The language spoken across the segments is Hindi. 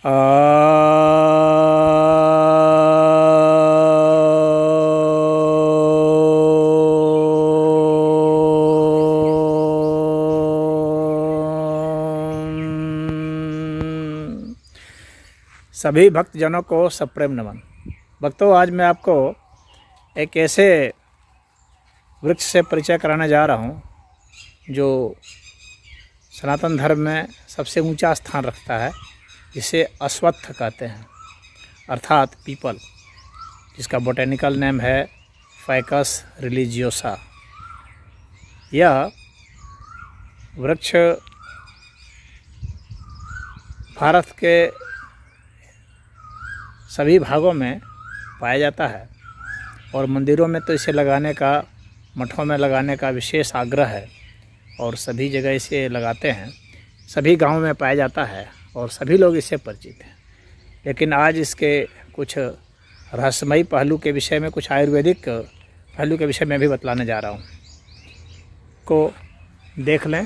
आ सभी भक्तजनों को सप्रेम नमन। भक्तों, आज मैं आपको एक ऐसे वृक्ष से परिचय कराने जा रहा हूँ जो सनातन धर्म में सबसे ऊंचा स्थान रखता है, जिसे अश्वत्थ कहते हैं, अर्थात पीपल, जिसका बोटेनिकल नेम है फाइकस रिलीजियोसा। यह वृक्ष भारत के सभी भागों में पाया जाता है और मंदिरों में तो इसे लगाने का, मठों में लगाने का विशेष आग्रह है और सभी जगह इसे लगाते हैं। सभी गांवों में पाया जाता है और सभी लोग इससे परिचित हैं। लेकिन आज इसके कुछ रहस्यमयी पहलू के विषय में, कुछ आयुर्वेदिक पहलू के विषय में भी बतलाने जा रहा हूँ, को देख लें।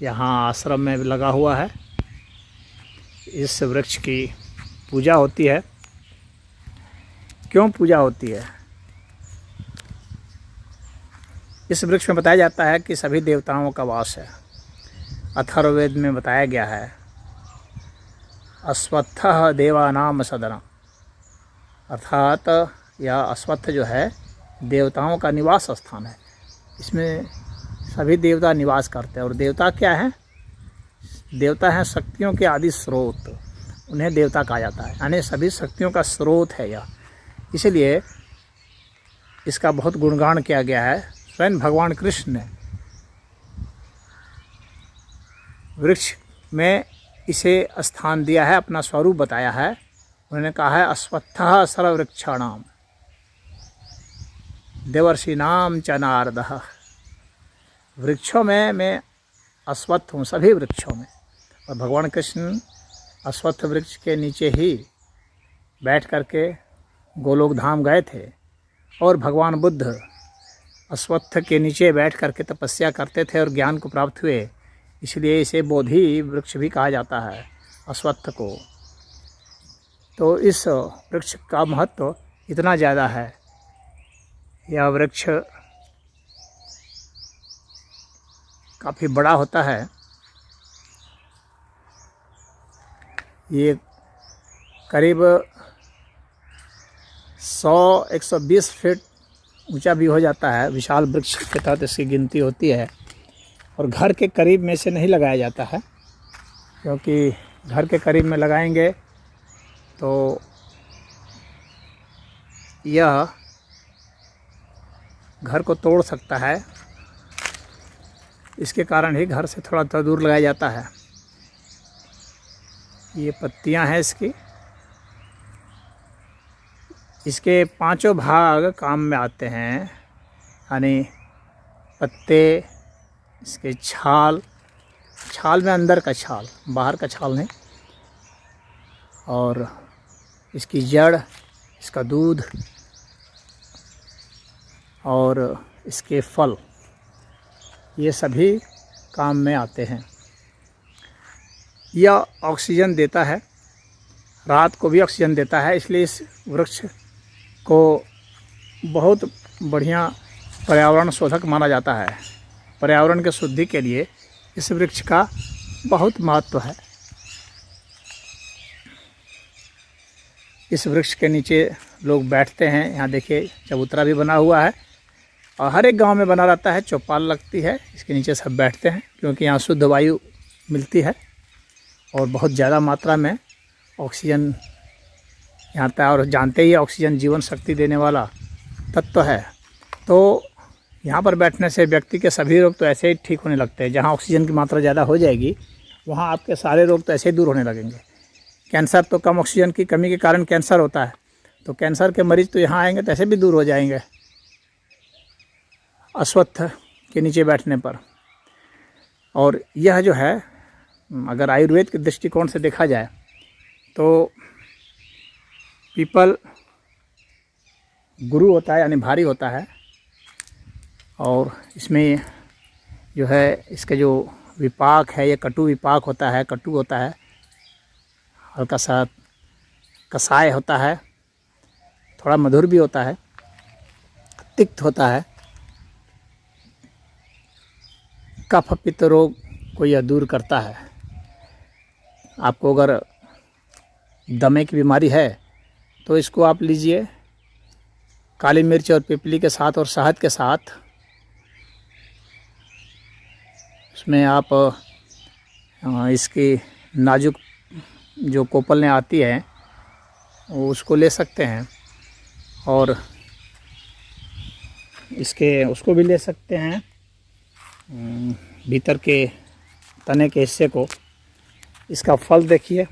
यहाँ आश्रम में लगा हुआ है। इस वृक्ष की पूजा होती है। क्यों पूजा होती है? इस वृक्ष में बताया जाता है कि सभी देवताओं का वास है। अथर्ववेद में बताया गया है, अश्वत्थः देवानाम सदनम, अर्थात यह अश्वत्थ जो है देवताओं का निवास स्थान है। इसमें सभी देवता निवास करते हैं। और देवता क्या है? देवता हैं शक्तियों के आदि स्रोत, उन्हें देवता कहा जाता है, यानी सभी शक्तियों का स्रोत है यह। इसलिए इसका बहुत गुणगान किया गया है। स्वयं भगवान कृष्ण ने वृक्ष में इसे स्थान दिया है, अपना स्वरूप बताया है। उन्होंने कहा है, अश्वत्थः सर्ववृक्षाणाम देवर्षिणाम च नारदः। वृक्षों में मैं अश्वत्थ हूँ, सभी वृक्षों में। और भगवान कृष्ण अश्वत्थ वृक्ष के नीचे ही बैठ करके गोलोक धाम गए थे और भगवान बुद्ध अश्वत्थ के नीचे बैठ करके तपस्या करते थे और ज्ञान को प्राप्त हुए। इसलिए इसे बोधि वृक्ष भी कहा जाता है, अश्वत्थ को। तो इस वृक्ष का महत्व इतना ज़्यादा है। यह वृक्ष काफ़ी बड़ा होता है। ये करीब 100-120 फीट ऊंचा भी हो जाता है। विशाल वृक्ष के तहत इसकी गिनती होती है। और घर के करीब में से नहीं लगाया जाता है, क्योंकि घर के करीब में लगाएंगे तो यह घर को तोड़ सकता है। इसके कारण ही घर से थोड़ा थोड़ा दूर लगाया जाता है। ये पत्तियां हैं इसकी। इसके पांचों भाग काम में आते हैं, यानी पत्ते, इसके छाल में अंदर का छाल, बाहर का छाल नहीं, और इसकी जड़, इसका दूध और इसके फल, ये सभी काम में आते हैं। यह ऑक्सीजन देता है, रात को भी ऑक्सीजन देता है। इसलिए इस वृक्ष को बहुत बढ़िया पर्यावरण शोधक माना जाता है। पर्यावरण के शुद्धि के लिए इस वृक्ष का बहुत महत्व है। इस वृक्ष के नीचे लोग बैठते हैं। यहाँ देखिए चबूतरा भी बना हुआ है और हर एक गांव में बना रहता है। चौपाल लगती है, इसके नीचे सब बैठते हैं, क्योंकि यहाँ शुद्ध वायु मिलती है और बहुत ज़्यादा मात्रा में ऑक्सीजन यहाँ आता है। और जानते ही ऑक्सीजन जीवन शक्ति देने वाला तत्व है। तो यहाँ पर बैठने से व्यक्ति के सभी रोग तो ऐसे ही ठीक होने लगते हैं। जहाँ ऑक्सीजन की मात्रा ज़्यादा हो जाएगी, वहाँ आपके सारे रोग तो ऐसे ही दूर होने लगेंगे। कैंसर तो कम ऑक्सीजन की कमी के कारण कैंसर होता है, तो कैंसर के मरीज़ तो यहाँ आएंगे तो ऐसे भी दूर हो जाएंगे अश्वत्थ के नीचे बैठने पर। और यह जो है, अगर आयुर्वेद के दृष्टिकोण से देखा जाए तो पीपल गुरु होता है, यानी भारी होता है। और इसमें जो है, इसके जो विपाक है, ये कटु विपाक होता है, कटु होता है। हल्का सा कसाय होता है, थोड़ा मधुर भी होता है, तिक्त होता है। कफ पित्त रोग को यह दूर करता है। आपको अगर दमे की बीमारी है तो इसको आप लीजिए काली मिर्च और पिपली के साथ और शहद के साथ। उसमें आप इसकी नाजुक जो कोपलें आती हैं वो उसको ले सकते हैं, और उसको भी ले सकते हैं भीतर के तने के हिस्से को। इसका फल देखिए,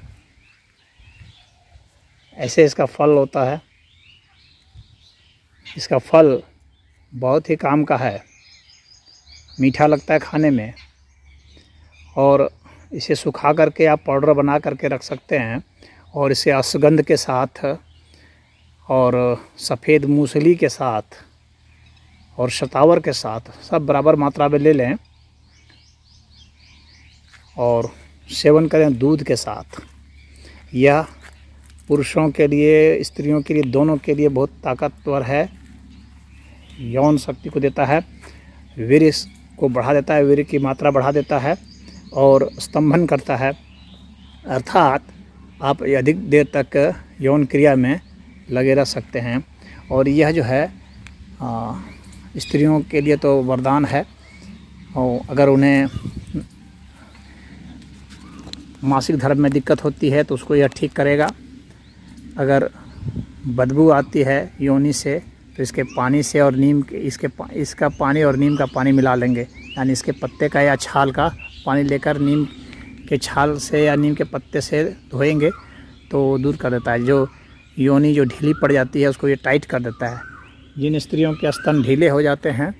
ऐसे इसका फल होता है। इसका फल बहुत ही काम का है, मीठा लगता है खाने में, और इसे सुखा करके आप पाउडर बना करके रख सकते हैं, और इसे अश्वगंध के साथ और सफ़ेद मूसली के साथ और शतावर के साथ सब बराबर मात्रा में ले लें और सेवन करें दूध के साथ। यह पुरुषों के लिए, स्त्रियों के लिए, दोनों के लिए बहुत ताकतवर है। यौन शक्ति को देता है, वीर्य को बढ़ा देता है, वीर्य की मात्रा बढ़ा देता है और स्तंभन करता है। अर्थात आप अधिक देर तक यौन क्रिया में लगे रह सकते हैं। और यह जो है स्त्रियों के लिए तो वरदान है। और अगर उन्हें मासिक धर्म में दिक्कत होती है तो उसको यह ठीक करेगा। अगर बदबू आती है योनि से तो इसके पानी से और नीम के इसका पानी और नीम का पानी मिला लेंगे, यानी इसके पत्ते का या छाल का पानी लेकर नीम के छाल से या नीम के पत्ते से धोएंगे तो दूर कर देता है। जो योनि जो ढीली पड़ जाती है उसको ये टाइट कर देता है। जिन स्त्रियों के स्तन ढीले हो जाते हैं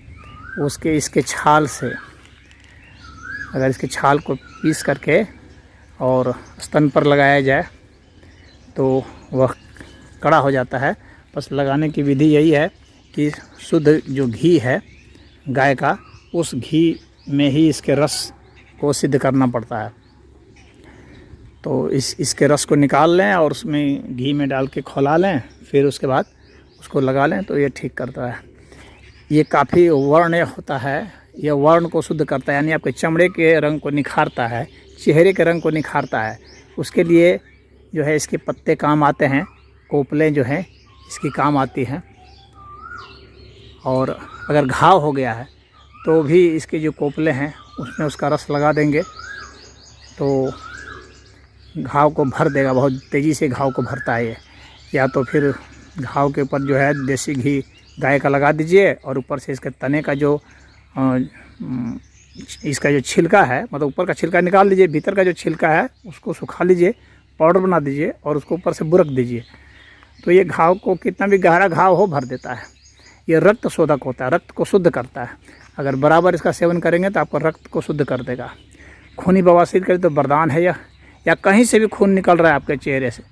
इसके छाल से, अगर इसके छाल को पीस करके और स्तन पर लगाया जाए तो वह कड़ा हो जाता है। बस लगाने की विधि यही है कि शुद्ध जो घी है गाय का, उस घी में ही इसके रस को सिद्ध करना पड़ता है। तो इसके रस को निकाल लें और उसमें घी में डाल के खौला लें, फिर उसके बाद उसको लगा लें तो ये ठीक करता है। ये काफ़ी वर्ण होता है, यह वर्ण को शुद्ध करता है, यानी आपके चमड़े के रंग को निखारता है, चेहरे के रंग को निखारता है। उसके लिए जो है इसके पत्ते काम आते हैं, कोपलें जो हैं इसकी काम आती हैं। और अगर घाव हो गया है तो भी इसके जो कोपले हैं उसमें उसका रस लगा देंगे तो घाव को भर देगा, बहुत तेज़ी से घाव को भरता है ये। या तो फिर घाव के ऊपर जो है देसी घी गाय का लगा दीजिए और ऊपर से इसके तने का जो इसका जो छिलका है, मतलब ऊपर का छिलका निकाल लीजिए, भीतर का जो छिलका है उसको सुखा लीजिए, पाउडर बना दीजिए और उसको ऊपर से बुरक दीजिए। तो ये घाव को कितना भी गहरा घाव हो भर देता है। ये रक्त शोधक होता है, रक्त को शुद्ध करता है। अगर बराबर इसका सेवन करेंगे तो आपका रक्त को शुद्ध कर देगा। खूनी बवासीर करे तो वरदान है यह। या कहीं से भी खून निकल रहा है आपके चेहरे से,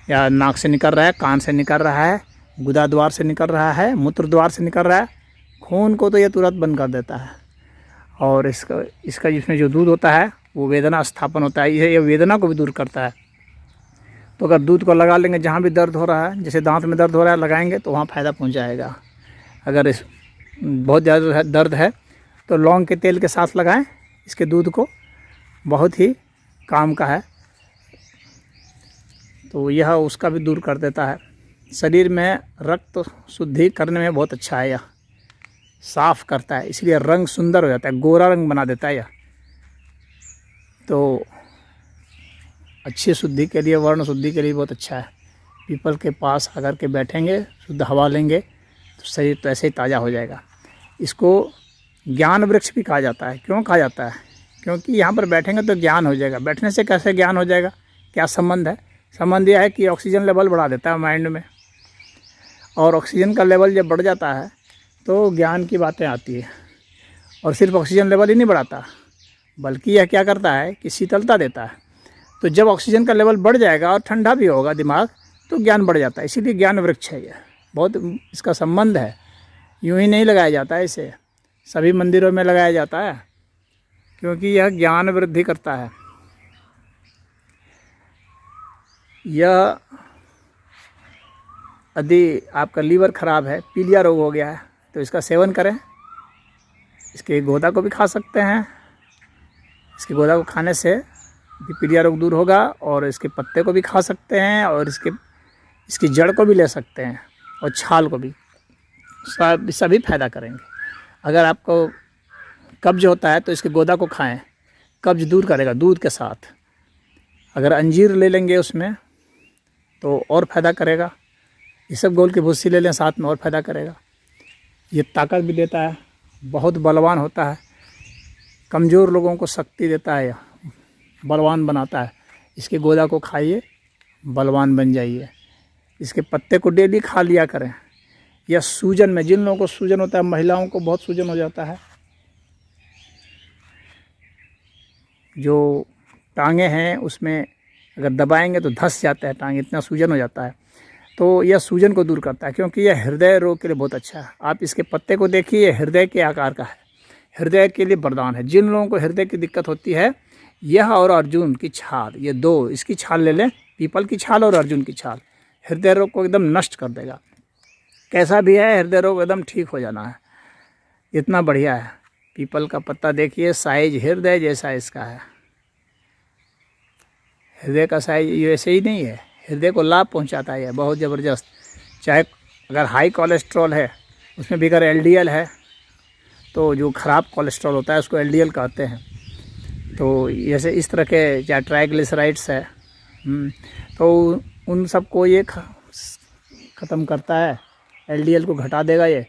या नाक से निकल रहा है, कान से निकल रहा है, गुदा द्वार से निकल रहा है, मूत्र द्वार से निकल रहा है, खून को तो ये तुरंत बंद कर देता है। और इसका जिसमें जो दूध होता है वो वेदना स्थापन होता है, ये वेदना को भी दूर करता है। तो अगर दूध को लगा लेंगे जहाँ भी दर्द हो रहा है, जैसे दांत में दर्द हो रहा है, लगाएंगे तो वहाँ फ़ायदा पहुँच जाएगा। अगर बहुत ज़्यादा दर्द है तो लौंग के तेल के साथ लगाएं इसके दूध को, बहुत ही काम का है। तो यह उसका भी दूर कर देता है। शरीर में रक्त शुद्धि करने में बहुत अच्छा है, यह साफ़ करता है, इसलिए रंग सुंदर हो जाता है, गोरा रंग बना देता है यह। तो अच्छी शुद्धि के लिए, वर्ण शुद्धि के लिए बहुत अच्छा है। पीपल के पास आकर के बैठेंगे, शुद्ध हवा लेंगे तो शरीर तो ऐसे ही ताज़ा हो जाएगा। इसको ज्ञान वृक्ष भी कहा जाता है। क्यों कहा जाता है? क्योंकि यहाँ पर बैठेंगे तो ज्ञान हो जाएगा। बैठने से कैसे ज्ञान हो जाएगा? क्या संबंध है? संबंध यह है कि ऑक्सीजन लेवल बढ़ा देता है माइंड में, और ऑक्सीजन का लेवल जब बढ़ जाता है तो ज्ञान की बातें आती है। और सिर्फ ऑक्सीजन लेवल ही नहीं बढ़ाता, बल्कि यह क्या करता है कि शीतलता देता है। तो जब ऑक्सीजन का लेवल बढ़ जाएगा और ठंडा भी होगा दिमाग, तो ज्ञान बढ़ जाता है। इसीलिए ज्ञान वृक्ष है यह, बहुत इसका संबंध है। यूँ ही नहीं लगाया जाता है इसे, सभी मंदिरों में लगाया जाता है क्योंकि यह ज्ञान वृद्धि करता है। यह यदि आपका लीवर ख़राब है, पीलिया रोग हो गया है, तो इसका सेवन करें। इसके गोदा को भी खा सकते हैं। इसके गोदा को खाने से भी पीलिया रोग दूर होगा, और इसके पत्ते को भी खा सकते हैं, और इसकी जड़ को भी ले सकते हैं, और छाल को भी, सभी फ़ायदा करेंगे। अगर आपको कब्ज होता है तो इसके गोदा को खाएं, कब्ज दूर करेगा दूध के साथ। अगर अंजीर ले लेंगे उसमें तो और फ़ायदा करेगा। इसबगोल की भुस्सी ले लें साथ में, और फ़ायदा करेगा। ये ताकत भी देता है, बहुत बलवान होता है, कमज़ोर लोगों को शक्ति देता है, बलवान बनाता है। इसके गोदा को खाइए, बलवान बन जाइए। इसके पत्ते को डेली खा लिया करें। या सूजन में, जिन लोगों को सूजन होता है, महिलाओं को बहुत सूजन हो जाता है, जो टांगे हैं उसमें अगर दबाएंगे तो धंस जाते हैं टांगे, इतना सूजन हो जाता है। तो यह सूजन को दूर करता है, क्योंकि यह हृदय रोग के लिए बहुत अच्छा है। आप इसके पत्ते को देखिए, हृदय के आकार का है, हृदय के लिए वरदान है। जिन लोगों को हृदय की दिक्कत होती है, यह और अर्जुन की छाल, ये दो, इसकी छाल ले लें, पीपल की छाल और अर्जुन की छाल, हृदय रोग को एकदम नष्ट कर देगा। कैसा भी है, हृदय रोग एकदम ठीक हो जाना है, इतना बढ़िया है। पीपल का पत्ता देखिए, साइज हृदय जैसा इसका है। हृदय का साइज वैसे ही नहीं है, हृदय को लाभ पहुंचाता है, बहुत ज़बरदस्त। चाहे अगर हाई कोलेस्ट्रॉल है, उसमें भी अगर एलडीएल है, तो जो ख़राब कोलेस्ट्रॉल होता है उसको एलडीएल कहते हैं। तो जैसे इस तरह के, चाहे ट्राइग्लिसराइड्स है, तो उन सबको ये ख़त्म करता है, एलडीएल को घटा देगा ये,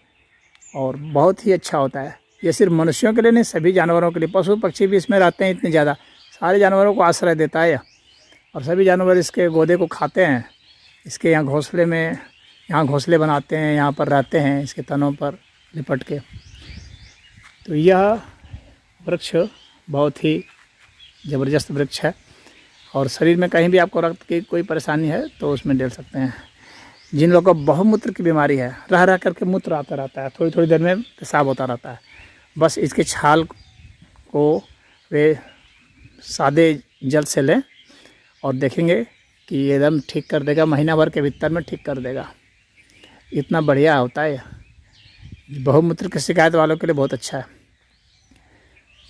और बहुत ही अच्छा होता है। ये सिर्फ मनुष्यों के लिए नहीं, सभी जानवरों के लिए, पशु पक्षी भी इसमें रहते हैं इतने ज़्यादा, सारे जानवरों को आश्रय देता है, और सभी जानवर इसके गोदे को खाते हैं। इसके यहाँ घोंसले में, यहाँ घोंसले बनाते हैं, यहाँ पर रहते हैं इसके तनों पर लिपट के। तो यह वृक्ष बहुत ही ज़बरदस्त वृक्ष है, और शरीर में कहीं भी आपको रक्त की कोई परेशानी है तो उसमें डाल सकते हैं। जिन लोगों को बहुमूत्र की बीमारी है, रह रह करके मूत्र आता रहता है, थोड़ी थोड़ी देर में पेशाब होता रहता है, बस इसके छाल को वे सादे जल से लें, और देखेंगे कि ये एकदम ठीक कर देगा, महीना भर के भीतर में ठीक कर देगा। इतना बढ़िया होता है, बहुमूत्र की शिकायत वालों के लिए बहुत अच्छा है।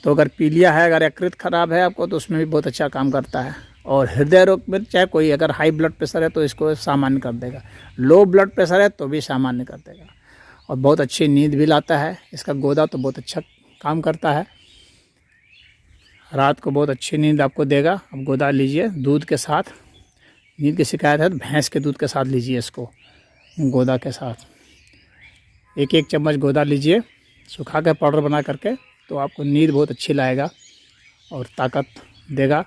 तो अगर पीलिया है, अगर यकृत खराब है आपको, तो उसमें भी बहुत अच्छा काम करता है। और हृदय रोग में, चाहे कोई अगर हाई ब्लड प्रेशर है तो इसको सामान्य कर देगा, लो ब्लड प्रेशर है तो भी सामान्य कर देगा, और बहुत अच्छी नींद भी लाता है। इसका गोदा तो बहुत अच्छा काम करता है, रात को बहुत अच्छी नींद आपको देगा। अब गोदा लीजिए दूध के साथ, नींद की शिकायत है तो भैंस के दूध के साथ लीजिए इसको, गोदा के साथ 1-1 चम्मच गोदा लीजिए, सुखा के पाउडर बना करके, तो आपको नींद बहुत अच्छी लाएगा और ताकत देगा।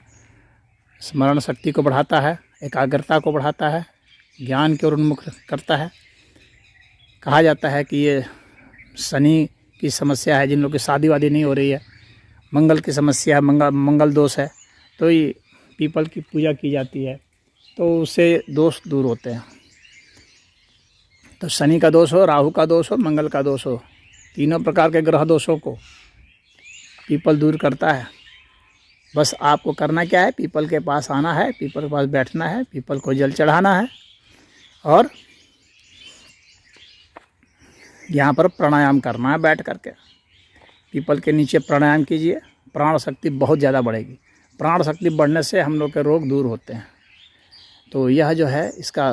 स्मरण शक्ति को बढ़ाता है, एकाग्रता को बढ़ाता है, ज्ञान की ओर उन्मुख करता है। कहा जाता है कि ये शनि की समस्या है, जिन लोगों की शादी वादी नहीं हो रही है, मंगल की समस्या है, मंगल दोष है, तो ये पीपल की पूजा की जाती है, तो उससे दोष दूर होते हैं। तो शनि का दोष हो, राहु का दोष हो, मंगल का दोष हो, तीनों प्रकार के ग्रह दोषों को पीपल दूर करता है। बस आपको करना क्या है, पीपल के पास आना है, पीपल के पास बैठना है, पीपल को जल चढ़ाना है, और यहाँ पर प्राणायाम करना है बैठ करके। पीपल के नीचे प्राणायाम कीजिए, प्राण शक्ति बहुत ज़्यादा बढ़ेगी। प्राण शक्ति बढ़ने से हम लोग के रोग दूर होते हैं। तो यह जो है इसका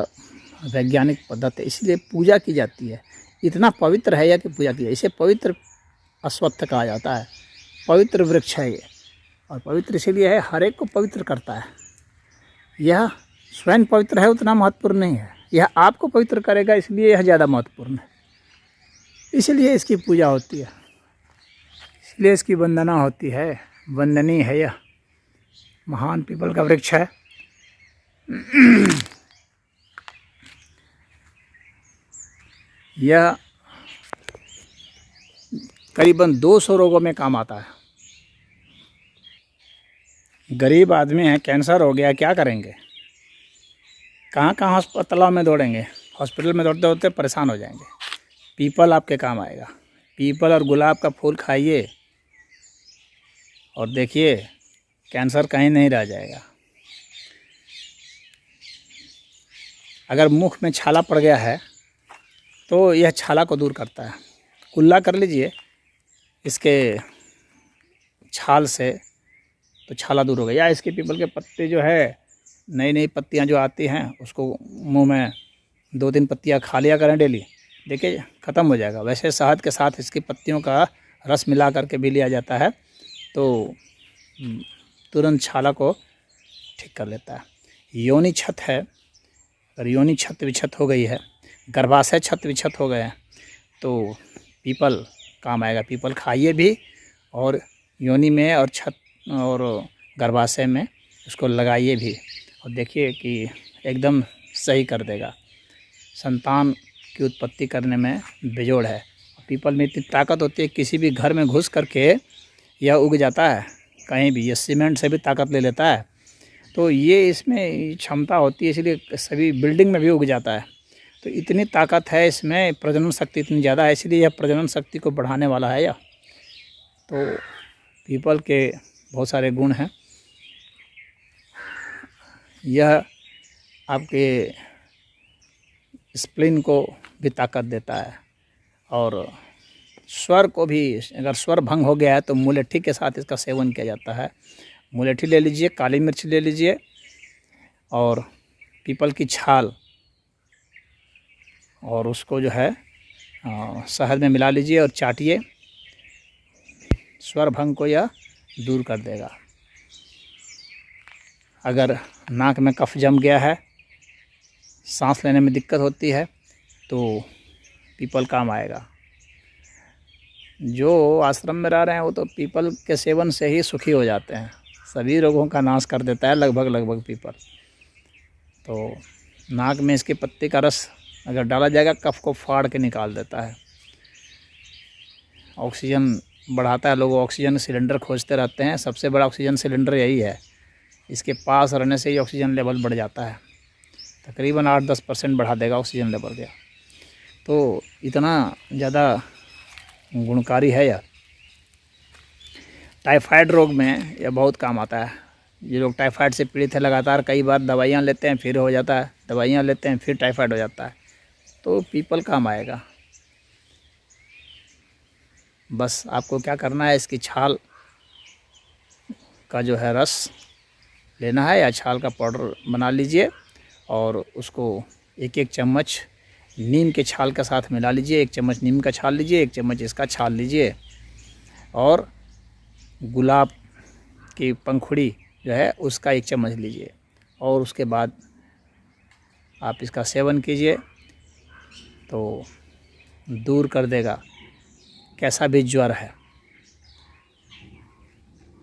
वैज्ञानिक पद्धति है, इसलिए पूजा की जाती है। इतना पवित्र है यह कि पूजा की जाए। इसे पवित्र अश्वत्थ कहा जाता है, पवित्र वृक्ष है ये, और पवित्र इसीलिए है, हर एक को पवित्र करता है। यह स्वयं पवित्र है उतना महत्वपूर्ण नहीं है, यह आपको पवित्र करेगा, इसलिए यह ज़्यादा महत्वपूर्ण है। इसलिए इसकी पूजा होती है, इसलिए इसकी वंदना होती है, वंदनीय है यह महान पीपल का वृक्ष है। यह करीबन 200 रोगों में काम आता है। गरीब आदमी है, कैंसर हो गया, क्या करेंगे, कहाँ कहाँ अस्पतालों में दौड़ेंगे, हॉस्पिटल में दौड़ते दौड़ते परेशान हो जाएंगे। पीपल आपके काम आएगा। पीपल और गुलाब का फूल खाइए और देखिए कैंसर कहीं नहीं रह जाएगा। अगर मुख में छाला पड़ गया है तो यह छाला को दूर करता है। कुल्ला कर लीजिए इसके छाल से तो छाला दूर हो गया। या इसके पीपल के पत्ते जो है, नई नई पत्तियां जो आती हैं उसको मुंह में 2-3 पत्तियां खा लिया करें डेली, देखिए ख़त्म हो जाएगा। वैसे शहद के साथ इसकी पत्तियों का रस मिला करके भी लिया जाता है तो तुरंत छाला को ठीक कर लेता है। योनि छत है, अगर योनि छत विछत हो गई है, गर्भाशय छत विछत हो गए हैं तो पीपल काम आएगा। पीपल खाइए भी और योनि में और छत और गर्भाशय में उसको लगाइए भी, और देखिए कि एकदम सही कर देगा। संतान की उत्पत्ति करने में बेजोड़ है। पीपल में इतनी ताकत होती है, किसी भी घर में घुस करके यह उग जाता है कहीं भी। यह सीमेंट से भी ताकत ले लेता है, तो ये इसमें क्षमता होती है, इसलिए सभी बिल्डिंग में भी उग जाता है। तो इतनी ताकत है इसमें, प्रजनन शक्ति इतनी ज़्यादा है, इसलिए यह प्रजनन शक्ति को बढ़ाने वाला है। यह तो पीपल के बहुत सारे गुण हैं। यह आपके स्प्लीन को भी ताकत देता है, और स्वर को भी, अगर स्वर भंग हो गया है तो मुलेठी के साथ इसका सेवन किया जाता है। मुलेठी ले लीजिए, काली मिर्च ले लीजिए और पीपल की छाल, और उसको जो है शहद में मिला लीजिए और चाटिए। स्वर भंग को यह दूर कर देगा। अगर नाक में कफ जम गया है, सांस लेने में दिक्कत होती है तो पीपल काम आएगा। जो आश्रम में रह रहे हैं वो तो पीपल के सेवन से ही सुखी हो जाते हैं। सभी रोगों का नाश कर देता है लगभग पीपल। तो नाक में इसके पत्ते का रस अगर डाला जाएगा, कफ को फाड़ के निकाल देता है। ऑक्सीजन बढ़ाता है। लोग ऑक्सीजन सिलेंडर खोजते रहते हैं, सबसे बड़ा ऑक्सीजन सिलेंडर यही है। इसके पास रहने से ही ऑक्सीजन लेवल बढ़ जाता है, तकरीबन 8-10% बढ़ा देगा ऑक्सीजन लेवल का। तो इतना ज़्यादा गुणकारी है यह। टाइफाइड रोग में यह बहुत काम आता है। ये लोग टाइफाइड से पीड़ित है, लगातार कई बार दवाइयाँ लेते हैं फिर हो जाता है, दवाइयाँ लेते हैं फिर टाइफाइड हो जाता है, तो पीपल काम आएगा। बस आपको क्या करना है, इसकी छाल का जो है रस लेना है या छाल का पाउडर बना लीजिए और उसको 1-1 चम्मच नीम के छाल के साथ मिला लीजिए। 1 चम्मच नीम का छाल लीजिए, 1 चम्मच इसका छाल लीजिए, और गुलाब की पंखुड़ी जो है उसका 1 चम्मच लीजिए, और उसके बाद आप इसका सेवन कीजिए तो दूर कर देगा कैसा भी ज्वर है।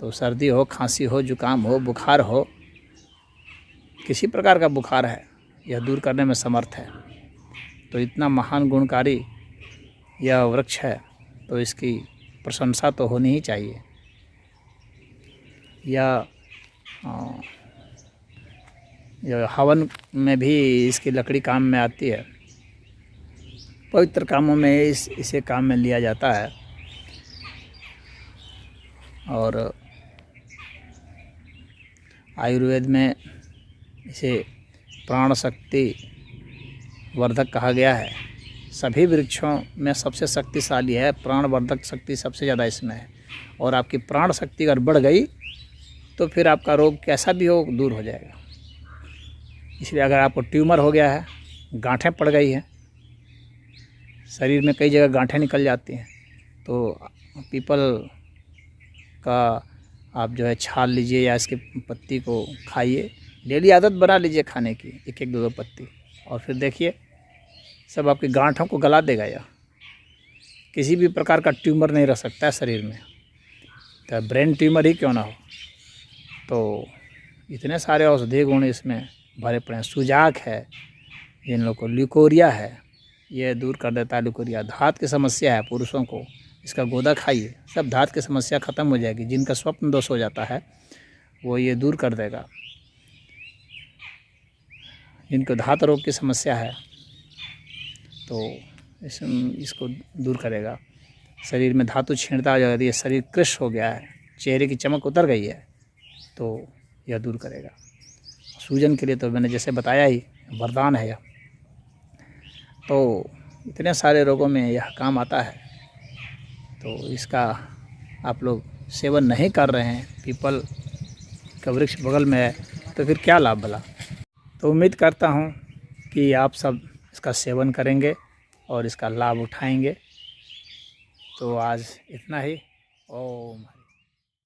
तो सर्दी हो, खांसी हो, जुकाम हो, बुखार हो, किसी प्रकार का बुखार है, यह दूर करने में समर्थ है। तो इतना महान गुणकारी यह वृक्ष है, तो इसकी प्रशंसा तो होनी ही चाहिए। यह हवन में भी इसकी लकड़ी काम में आती है। पवित्र कामों में इसे काम में लिया जाता है। और आयुर्वेद में इसे प्राण शक्ति वर्धक कहा गया है। सभी वृक्षों में सबसे शक्तिशाली है, प्राण वर्धक शक्ति सबसे ज़्यादा इसमें है। और आपकी प्राण शक्ति अगर बढ़ गई तो फिर आपका रोग कैसा भी हो दूर हो जाएगा। इसलिए अगर आपको ट्यूमर हो गया है, गांठें पड़ गई हैं, शरीर में कई जगह गांठें निकल जाती हैं, तो पीपल का आप जो है छाल लीजिए या इसके पत्ती को खाइए। डेली आदत बना लीजिए खाने की, 1-1 2-2 पत्ती, और फिर देखिए सब आपकी गांठों को गला देगा। या किसी भी प्रकार का ट्यूमर नहीं रह सकता है शरीर में, तो ब्रेन ट्यूमर ही क्यों ना हो। तो इतने सारे औषधीय गुण इसमें भरे पड़े हैं। सुजाक है, जिन लोगों को ल्यूकोरिया है ये दूर कर देता है। ल्यूकोरिया, धात की समस्या है पुरुषों को, इसका गोदा खाइए, सब धात की समस्या ख़त्म हो जाएगी। जिनका स्वप्न दोष हो जाता है वो ये दूर कर देगा। जिनको धात रोग की समस्या है तो इसको दूर करेगा। शरीर में धातु छींटता हो जाती है, शरीर कृश हो गया है, चेहरे की चमक उतर गई है, तो यह दूर करेगा। सूजन के लिए तो मैंने जैसे बताया ही, वरदान है यह। तो इतने सारे रोगों में यह काम आता है। तो इसका आप लोग सेवन नहीं कर रहे हैं, पीपल का वृक्ष बगल में है, तो फिर क्या लाभ भला। तो उम्मीद करता हूँ कि आप सब इसका सेवन करेंगे और इसका लाभ उठाएंगे। तो आज इतना ही। ओम।